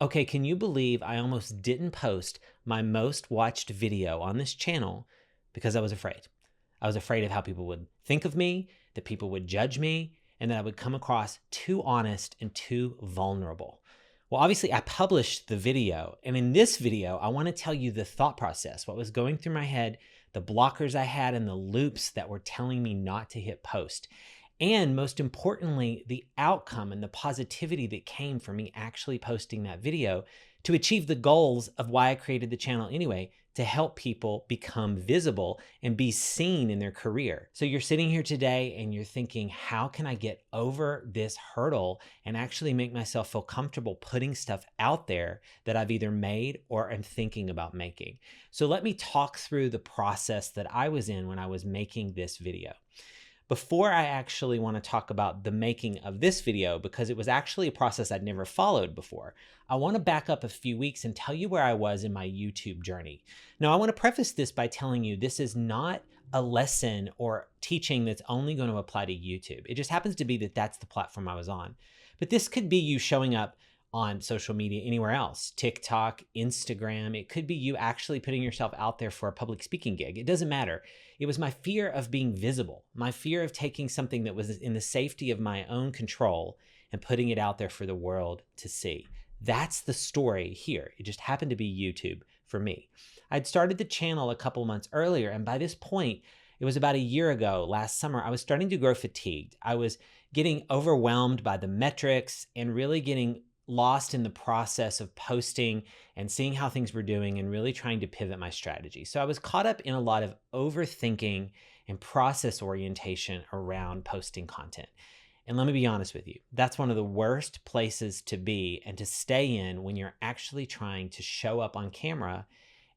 Okay, can you believe I almost didn't post my most watched video on this channel because I was afraid? I was afraid of how people would think of me, that people would judge me, and that I would come across too honest and too vulnerable. Well, obviously, I published the video, and in this video, I want to tell you the thought process, what was going through my head, the blockers I had, and the loops that were telling me not to hit post. And most importantly, the outcome and the positivity that came from me actually posting that video to achieve the goals of why I created the channel anyway, to help people become visible and be seen in their career. So you're sitting here today and you're thinking, how can I get over this hurdle and actually make myself feel comfortable putting stuff out there that I've either made or am thinking about making? So let me talk through the process that I was in when I was making this video. Before I actually want to talk about the making of this video, because it was actually a process I'd never followed before, I want to back up a few weeks and tell you where I was in my YouTube journey. Now, I want to preface this by telling you this is not a lesson or teaching that's only going to apply to YouTube. It just happens to be that that's the platform I was on. But this could be you showing up on social media anywhere else, TikTok, Instagram. It could be you actually putting yourself out there for a public speaking gig. It doesn't matter. It was my fear of being visible, my fear of taking something that was in the safety of my own control and putting it out there for the world to see. That's the story here. It just happened to be YouTube for me. I'd started the channel a couple months earlier, and by this point, it was about a year ago, last summer, I was starting to grow fatigued. I was getting overwhelmed by the metrics and really getting lost in the process of posting and seeing how things were doing and really trying to pivot my strategy. So I was caught up in a lot of overthinking and process orientation around posting content. And let me be honest with you, that's one of the worst places to be and to stay in when you're actually trying to show up on camera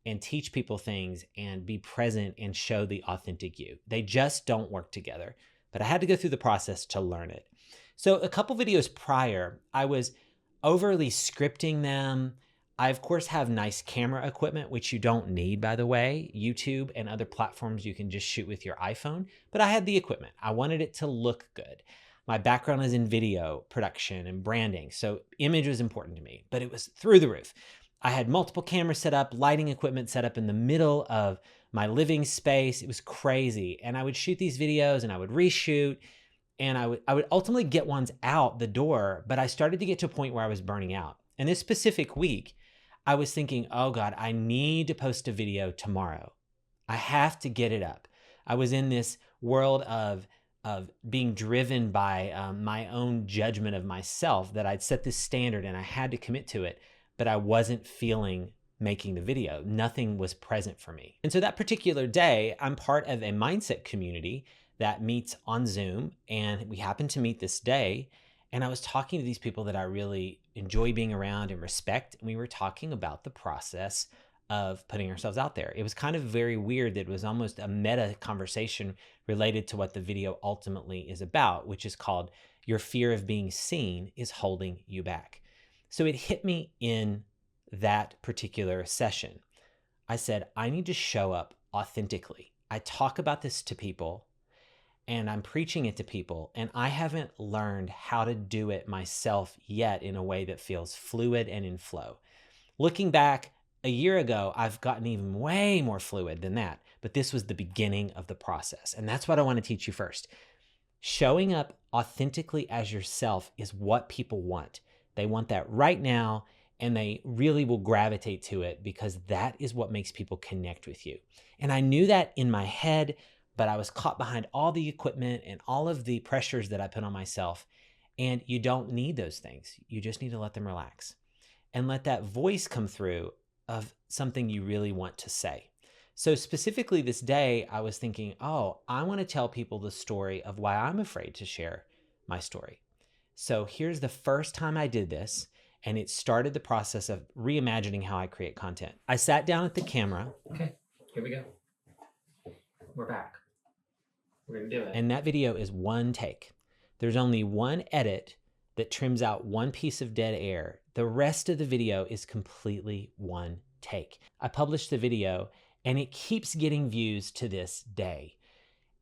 and teach people things and be present and show the authentic you. They just don't work together. But I had to go through the process to learn it. So a couple videos prior, I was overly scripting them. I, of course, have nice camera equipment, which you don't need, by the way. YouTube and other platforms, you can just shoot with your iPhone. But I had the equipment. I wanted it to look good. My background is in video production and branding, so image was important to me, but it was through the roof. I had multiple cameras set up, lighting equipment set up in the middle of my living space. It was crazy. And I would shoot these videos and I would reshoot. And I would ultimately get ones out the door, but I started to get to a point where I was burning out. And this specific week, I was thinking, oh God, I need to post a video tomorrow. I have to get it up. I was in this world of being driven by my own judgment of myself, that I'd set this standard and I had to commit to it, but I wasn't feeling making the video. Nothing was present for me. And so that particular day, I'm part of a mindset community that meets on Zoom, and we happened to meet this day, and I was talking to these people that I really enjoy being around and respect, and we were talking about the process of putting ourselves out there. It was kind of very weird that it was almost a meta conversation related to what the video ultimately is about, which is called Your Fear of Being Seen is Holding You Back. So it hit me in that particular session. I said, I need to show up authentically. I talk about this to people, and I'm preaching it to people, and I haven't learned how to do it myself yet in a way that feels fluid and in flow. Looking back a year ago, I've gotten even way more fluid than that, but this was the beginning of the process. And that's what I want to teach you first. Showing up authentically as yourself is what people want. They want that right now, and they really will gravitate to it because that is what makes people connect with you. And I knew that in my head, but I was caught behind all the equipment and all of the pressures that I put on myself. And you don't need those things. You just need to let them relax and let that voice come through of something you really want to say. So specifically this day, I was thinking, oh, I want to tell people the story of why I'm afraid to share my story. So here's the first time I did this, and it started the process of reimagining how I create content. I sat down at the camera. Okay, here we go. We're back. We're gonna do it. And that video is one take. There's only one edit that trims out one piece of dead air. The rest of the video is completely one take. I published the video and it keeps getting views to this day.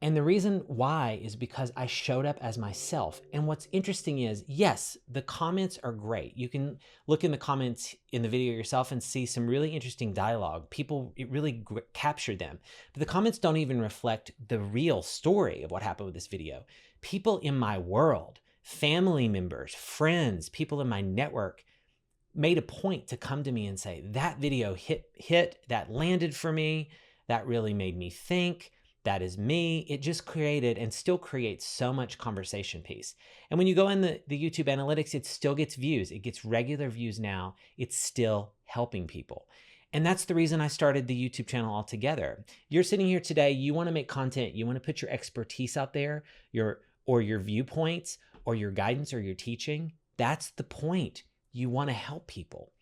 And the reason why is because I showed up as myself. And what's interesting is, yes, the comments are great. You can look in the comments in the video yourself and see some really interesting dialogue. People, it really captured them. But the comments don't even reflect the real story of what happened with this video. People in my world, family members, friends, people in my network made a point to come to me and say, that video hit, that landed for me, that really made me think. That is me. It just created and still creates so much conversation piece. And when you go in the YouTube analytics, it still gets views. It gets regular views now. It's still helping people. And that's the reason I started the YouTube channel altogether. You're sitting here today, you want to make content, you want to put your expertise out there, your viewpoints or your guidance or your teaching. That's the point. You want to help people.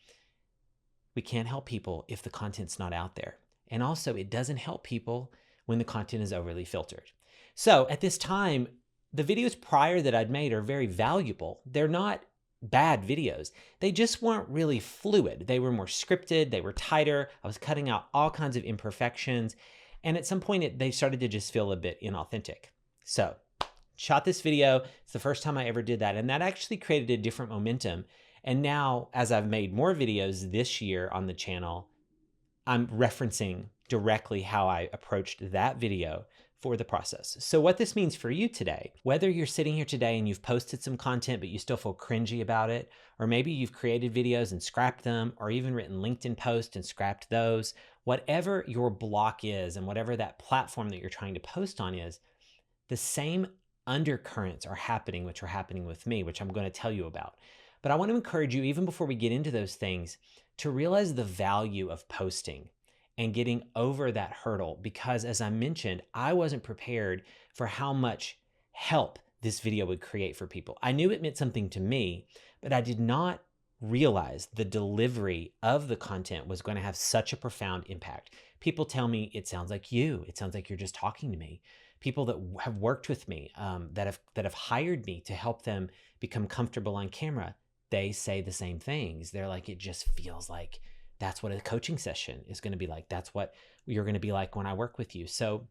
We can't help people if the content's not out there. And also, it doesn't help people when the content is overly filtered. So at this time, the videos prior that I'd made are very valuable. They're not bad videos. They just weren't really fluid. They were more scripted. They were tighter. I was cutting out all kinds of imperfections. And at some point, they started to just feel a bit inauthentic. So shot this video. It's the first time I ever did that. And that actually created a different momentum. And now, as I've made more videos this year on the channel, I'm referencing directly how I approached that video for the process. So what this means for you today, whether you're sitting here today and you've posted some content, but you still feel cringy about it, or maybe you've created videos and scrapped them, or even written LinkedIn posts and scrapped those, whatever your block is and whatever that platform that you're trying to post on is, the same undercurrents are happening, which are happening with me, which I'm going to tell you about. But I want to encourage you, even before we get into those things, to realize the value of posting and getting over that hurdle, because as I mentioned, I wasn't prepared for how much help this video would create for people. I knew it meant something to me, but I did not realize the delivery of the content was going to have such a profound impact. People tell me, it sounds like you. It sounds like you're just talking to me. People that have worked with me, that have hired me to help them become comfortable on camera, they say the same things. They're like, it just feels like that's what a coaching session is going to be like. That's what you're going to be like when I work with you. So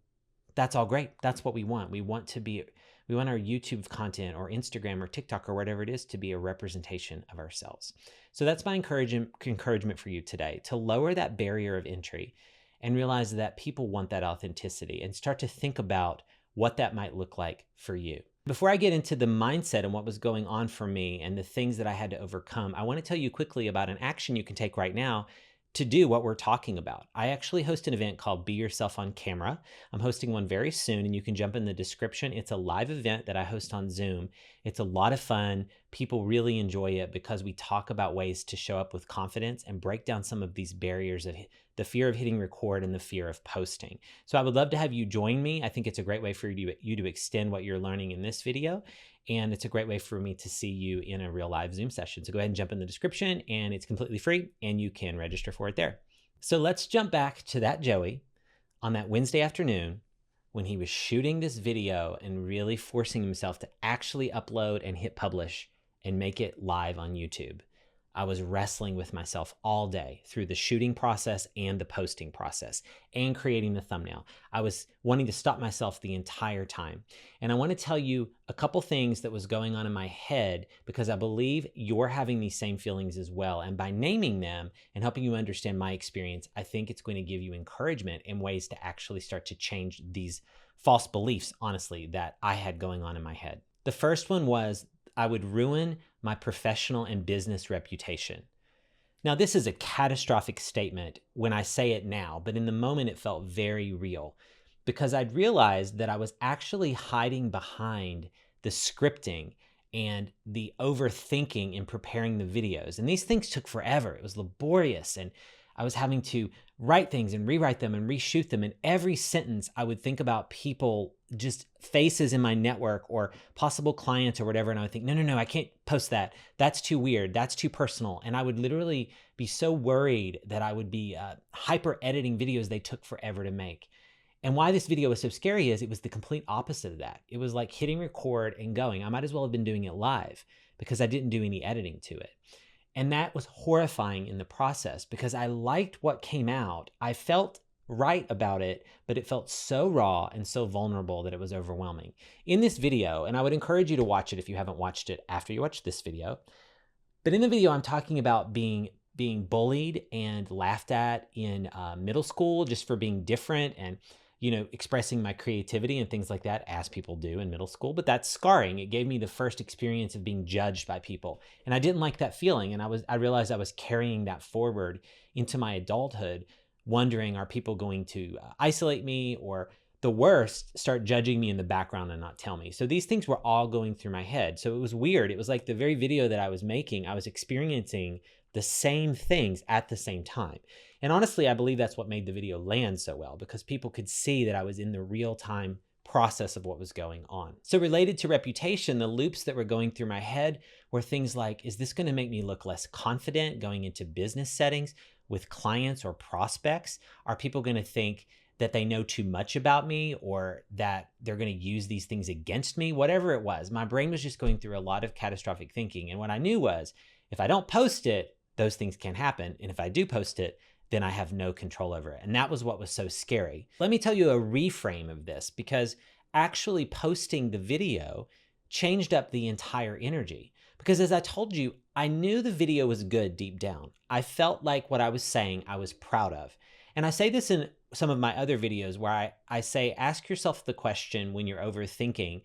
that's all great. That's what we want. We want our YouTube content or Instagram or TikTok or whatever it is to be a representation of ourselves. So that's my encouragement for you today, to lower that barrier of entry and realize that people want that authenticity and start to think about what that might look like for you. Before I get into the mindset and what was going on for me and the things that I had to overcome, I want to tell you quickly about an action you can take right now to do what we're talking about. I actually host an event called Be Yourself on Camera. I'm hosting one very soon, and you can jump in the description. It's a live event that I host on Zoom. It's a lot of fun. People really enjoy it because we talk about ways to show up with confidence and break down some of these barriers of the fear of hitting record and the fear of posting. So I would love to have you join me. I think it's a great way for you to extend what you're learning in this video. And it's a great way for me to see you in a real live Zoom session. So go ahead and jump in the description, and it's completely free and you can register for it there. So let's jump back to that Joey on that Wednesday afternoon when he was shooting this video and really forcing himself to actually upload and hit publish and make it live on YouTube. I was wrestling with myself all day through the shooting process and the posting process and creating the thumbnail. I was wanting to stop myself the entire time. And I want to tell you a couple things that was going on in my head because I believe you're having these same feelings as well. And by naming them and helping you understand my experience, I think it's going to give you encouragement in ways to actually start to change these false beliefs, honestly, that I had going on in my head. The first one was I would ruin my professional and business reputation. Now, this is a catastrophic statement when I say it now, but in the moment it felt very real because I'd realized that I was actually hiding behind the scripting and the overthinking in preparing the videos. And these things took forever. It was laborious, and I was having to write things and rewrite them and reshoot them. And every sentence I would think about people, just faces in my network or possible clients or whatever. And I would think, no, I can't post that. That's too weird. That's too personal. And I would literally be so worried that I would be hyper editing videos they took forever to make. And why this video was so scary is it was the complete opposite of that. It was like hitting record and going. I might as well have been doing it live because I didn't do any editing to it. And that was horrifying in the process because I liked what came out. I felt right about it, but it felt so raw and so vulnerable that it was overwhelming. In this video, and I would encourage you to watch it if you haven't watched it after you watch this video, but in the video, I'm talking about being bullied and laughed at in middle school just for being different and, expressing my creativity and things like that, as people do in middle school. But that's scarring. It gave me the first experience of being judged by people. And I didn't like that feeling. And I realized I was carrying that forward into my adulthood, wondering, are people going to isolate me, or the worst, start judging me in the background and not tell me? So these things were all going through my head. So it was weird. It was like the very video that I was making, I was experiencing the same things at the same time. And honestly, I believe that's what made the video land so well, because people could see that I was in the real time process of what was going on. So related to reputation, the loops that were going through my head were things like, is this going to make me look less confident going into business settings with clients or prospects? Are people going to think that they know too much about me, or that they're going to use these things against me? Whatever it was, my brain was just going through a lot of catastrophic thinking. And what I knew was, if I don't post it, those things can happen. And if I do post it, then I have no control over it. And that was what was so scary. Let me tell you a reframe of this, because actually posting the video changed up the entire energy. Because as I told you, I knew the video was good deep down. I felt like what I was saying, I was proud of. And I say this in some of my other videos where I say, ask yourself the question when you're overthinking,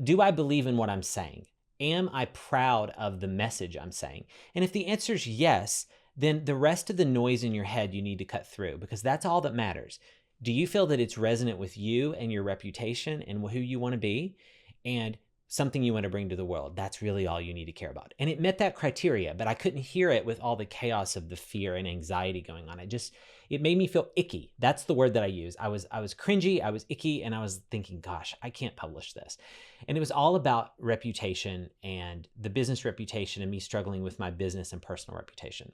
do I believe in what I'm saying? Am I proud of the message I'm saying? And if the answer is yes, then the rest of the noise in your head you need to cut through, because that's all that matters. Do you feel that it's resonant with you and your reputation and who you want to be, and something you want to bring to the world? That's really all you need to care about. And it met that criteria, but I couldn't hear it with all the chaos of the fear and anxiety going on. It made me feel icky. That's the word that I use. I was cringy, I was icky, and I was thinking, gosh, I can't publish this. And it was all about reputation and the business reputation, and me struggling with my business and personal reputation.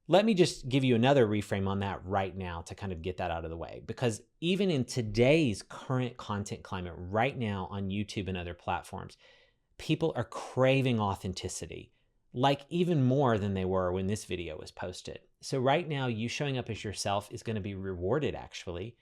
Let me just give you another reframe on that right now to kind of get that out of the way, because even in today's current content climate right now on YouTube and other platforms, people are craving authenticity, like even more than they were when this video was posted. So right now, you showing up as yourself is going to be rewarded, actually.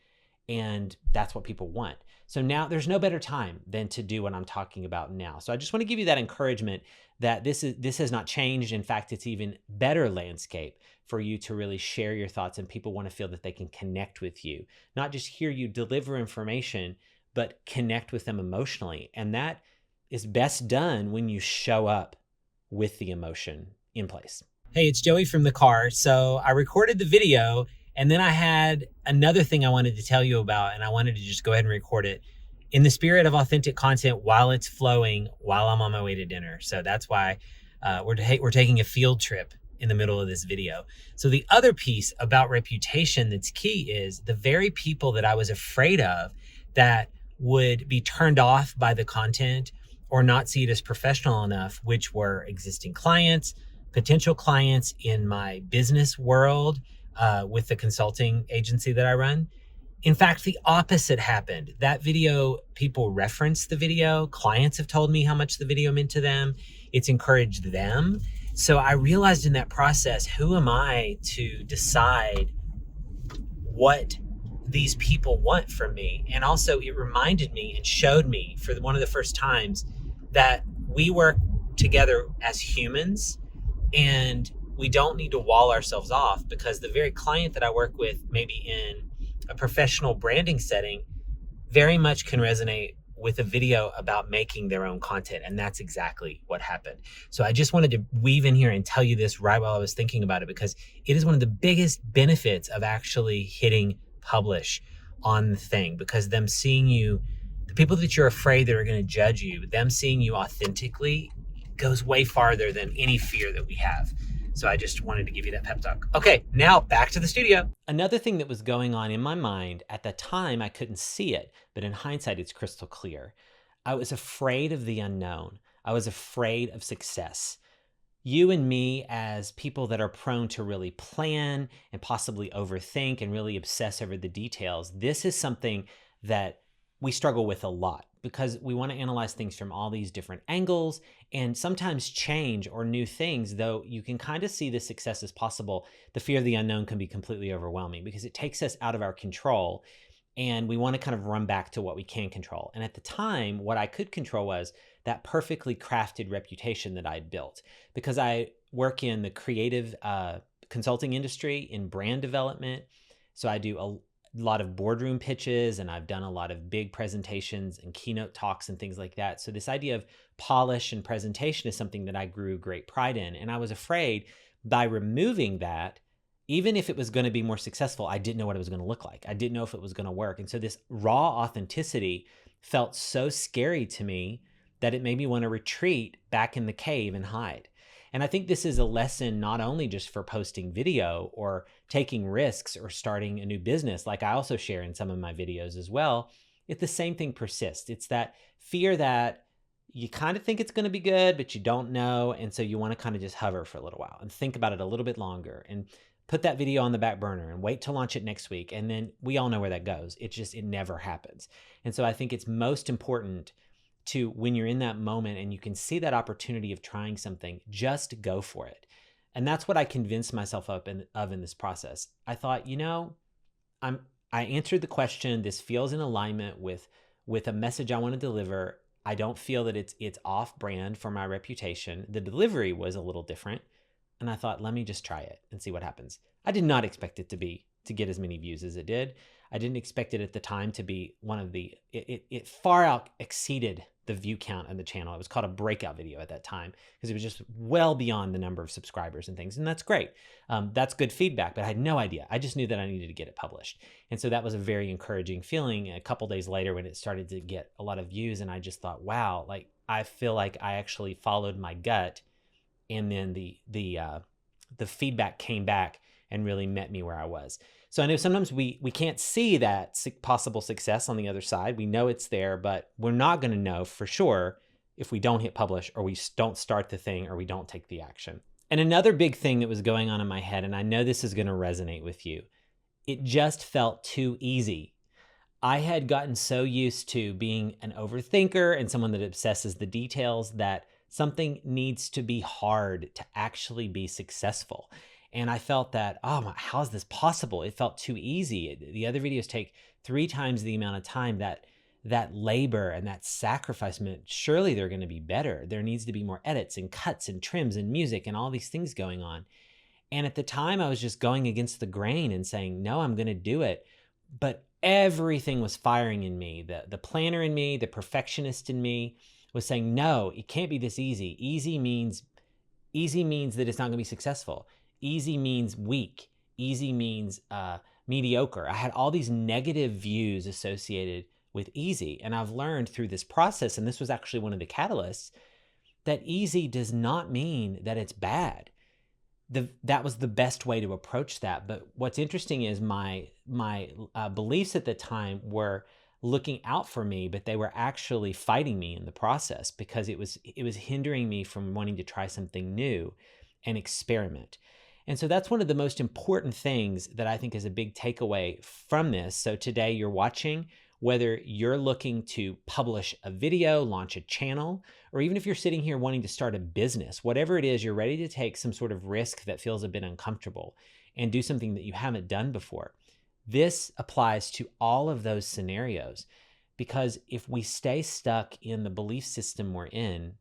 And that's what people want. So now there's no better time than to do what I'm talking about now. So I just want to give you that encouragement that this has not changed. In fact, it's even better landscape for you to really share your thoughts, and people want to feel that they can connect with you, not just hear you deliver information, but connect with them emotionally. And that is best done when you show up with the emotion in place. Hey, it's Joey from the car. So I recorded the video, and then I had another thing I wanted to tell you about, and I wanted to just go ahead and record it in the spirit of authentic content while it's flowing, while I'm on my way to dinner. So that's why we're taking a field trip in the middle of this video. So the other piece about reputation that's key is the very people that I was afraid of that would be turned off by the content or not see it as professional enough, which were existing clients, potential clients in my business world, with the consulting agency that I run. In fact, the opposite happened. That video, people referenced the video. Clients have told me how much the video meant to them. It's encouraged them. So I realized in that process, who am I to decide what these people want from me? And also it reminded me and showed me for one of the first times that we work together as humans, and we don't need to wall ourselves off, because the very client that I work with, maybe in a professional branding setting, very much can resonate with a video about making their own content. And that's exactly what happened. So I just wanted to weave in here and tell you this right while I was thinking about it, because it is one of the biggest benefits of actually hitting publish on the thing, because them seeing you, the people that you're afraid that are going to judge you, them seeing you authentically goes way farther than any fear that we have. So I just wanted to give you that pep talk. Okay, now back to the studio. Another thing that was going on in my mind at the time, I couldn't see it, but in hindsight, it's crystal clear. I was afraid of the unknown. I was afraid of success. You and me, as people that are prone to really plan and possibly overthink and really obsess over the details, this is something that we struggle with a lot. because we want to analyze things from all these different angles and sometimes change or new things. Though you can kind of see the success as possible, the fear of the unknown can be completely overwhelming because it takes us out of our control, and we want to kind of run back to what we can control. And at the time, what I could control was that perfectly crafted reputation that I'd built, because I work in the creative consulting industry in brand development. So I do a lot of boardroom pitches, and I've done a lot of big presentations and keynote talks and things like that. So this idea of polish and presentation is something that I grew great pride in. And I was afraid by removing that, even if it was going to be more successful, I didn't know what it was going to look like. I didn't know if it was going to work. And so this raw authenticity felt so scary to me that it made me want to retreat back in the cave and hide. And I think this is a lesson not only just for posting video or taking risks or starting a new business, like I also share in some of my videos as well. If the same thing persists, it's that fear that you kind of think it's going to be good, but you don't know. And so you want to kind of just hover for a little while and think about it a little bit longer and put that video on the back burner and wait to launch it next week. And then we all know where that goes. It never happens. And so I think it's most important to, when you're in that moment and you can see that opportunity of trying something, just go for it. And that's what I convinced myself of in this process. I thought, I answered the question. This feels in alignment with a message I want to deliver. I don't feel that it's off brand for my reputation. The delivery was a little different. And I thought, let me just try it and see what happens. I did not expect it to get as many views as it did. I didn't expect it at the time to be it far out exceeded the view count on the channel. It was called a breakout video at that time because it was just well beyond the number of subscribers and things. And that's great. That's good feedback, but I had no idea. I just knew that I needed to get it published. And so that was a very encouraging feeling. A couple days later when it started to get a lot of views, and I just thought, wow, like I feel like I actually followed my gut. And then the feedback came back and really met me where I was. So I know sometimes we can't see that possible success on the other side. We know it's there, but we're not going to know for sure if we don't hit publish, or we don't start the thing, or we don't take the action. And another big thing that was going on in my head, and I know this is going to resonate with you, it just felt too easy. I had gotten so used to being an overthinker and someone that obsesses the details that something needs to be hard to actually be successful. And I felt that, how is this possible? It felt too easy. The other videos take 3 times the amount of time. That labor and that sacrifice meant surely they're going to be better. There needs to be more edits and cuts and trims and music and all these things going on. And at the time I was just going against the grain and saying, no, I'm going to do it. But everything was firing in me. The planner in me, the perfectionist in me was saying, no, it can't be this easy. Easy means that it's not going to be successful. Easy means weak. Easy means mediocre. I had all these negative views associated with easy. And I've learned through this process, and this was actually one of the catalysts, that easy does not mean that it's bad. That was the best way to approach that. But what's interesting is my beliefs at the time were looking out for me, but they were actually fighting me in the process because it was hindering me from wanting to try something new and experiment. And so that's one of the most important things that I think is a big takeaway from this. So today you're watching, whether you're looking to publish a video, launch a channel, or even if you're sitting here wanting to start a business, whatever it is, you're ready to take some sort of risk that feels a bit uncomfortable and do something that you haven't done before. This applies to all of those scenarios, because if we stay stuck in the belief system we're in,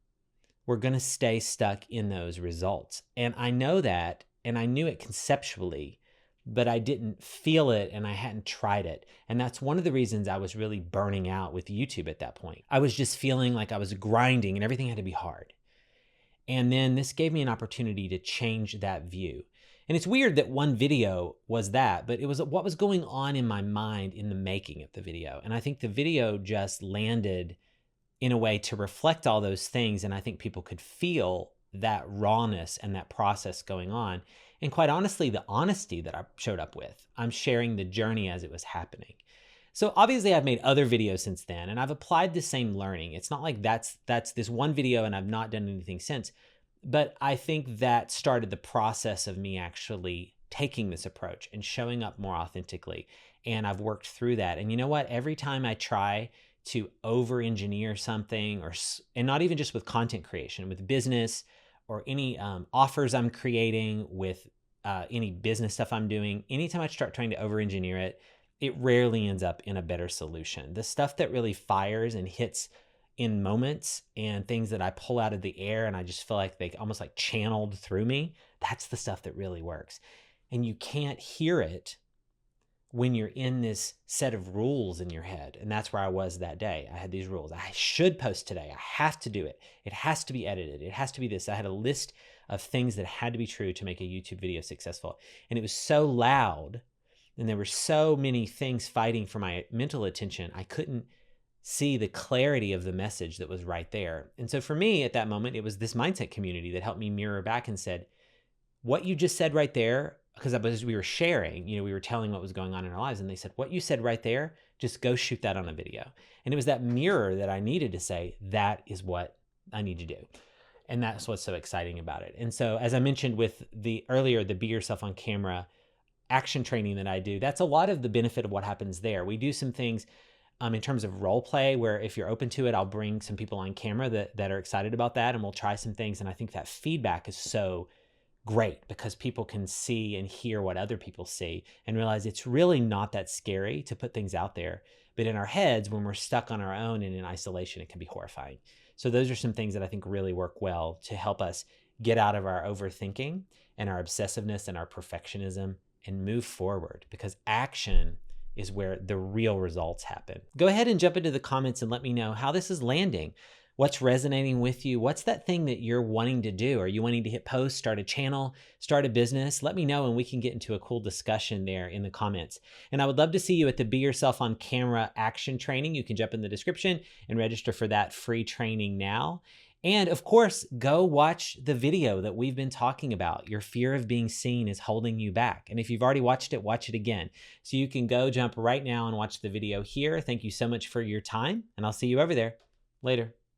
we're going to stay stuck in those results. And I know that, and I knew it conceptually, but I didn't feel it and I hadn't tried it. And that's one of the reasons I was really burning out with YouTube at that point. I was just feeling like I was grinding and everything had to be hard. And then this gave me an opportunity to change that view. And it's weird that one video was that, but it was what was going on in my mind in the making of the video. And I think the video just landed in a way to reflect all those things. And I think people could feel that rawness and that process going on. And quite honestly, the honesty that I showed up with. I'm sharing the journey as it was happening. So obviously I've made other videos since then, and I've applied the same learning. It's not like that's this one video and I've not done anything since. But I think that started the process of me actually taking this approach and showing up more authentically. And I've worked through that. And you know what? Every time I try to over-engineer something, and not even just with content creation, with business or any offers I'm creating, with any business stuff I'm doing. Anytime I start trying to over-engineer it, it rarely ends up in a better solution. The stuff that really fires and hits in moments, and things that I pull out of the air and I just feel like they almost like channeled through me, that's the stuff that really works. And you can't hear it when you're in this set of rules in your head. And that's where I was that day. I had these rules. I should post today. I have to do it. It has to be edited. It has to be this. I had a list of things that had to be true to make a YouTube video successful. And it was so loud, and there were so many things fighting for my mental attention, I couldn't see the clarity of the message that was right there. And so for me at that moment, it was this mindset community that helped me mirror back and said, what you just said right there, because we were sharing, we were telling what was going on in our lives, and they said, what you said right there, just go shoot that on a video. And it was that mirror that I needed to say, that is what I need to do. And that's what's so exciting about it. And so, as I mentioned with the Be Yourself on Camera action training that I do, that's a lot of the benefit of what happens there. We do some things in terms of role play, where if you're open to it, I'll bring some people on camera that are excited about that, and we'll try some things. And I think that feedback is so great, because people can see and hear what other people see and realize it's really not that scary to put things out there. But in our heads, when we're stuck on our own and in isolation, it can be horrifying. So those are some things that I think really work well to help us get out of our overthinking and our obsessiveness and our perfectionism and move forward, because action is where the real results happen. Go ahead and jump into the comments and let me know how this is landing. What's resonating with you? What's that thing that you're wanting to do? Are you wanting to hit post, start a channel, start a business? Let me know, and we can get into a cool discussion there in the comments. And I would love to see you at the Be Yourself on Camera action training. You can jump in the description and register for that free training now. And of course, go watch the video that we've been talking about. Your fear of being seen is holding you back. And if you've already watched it, watch it again. So you can go jump right now and watch the video here. Thank you so much for your time, and I'll see you over there. Later.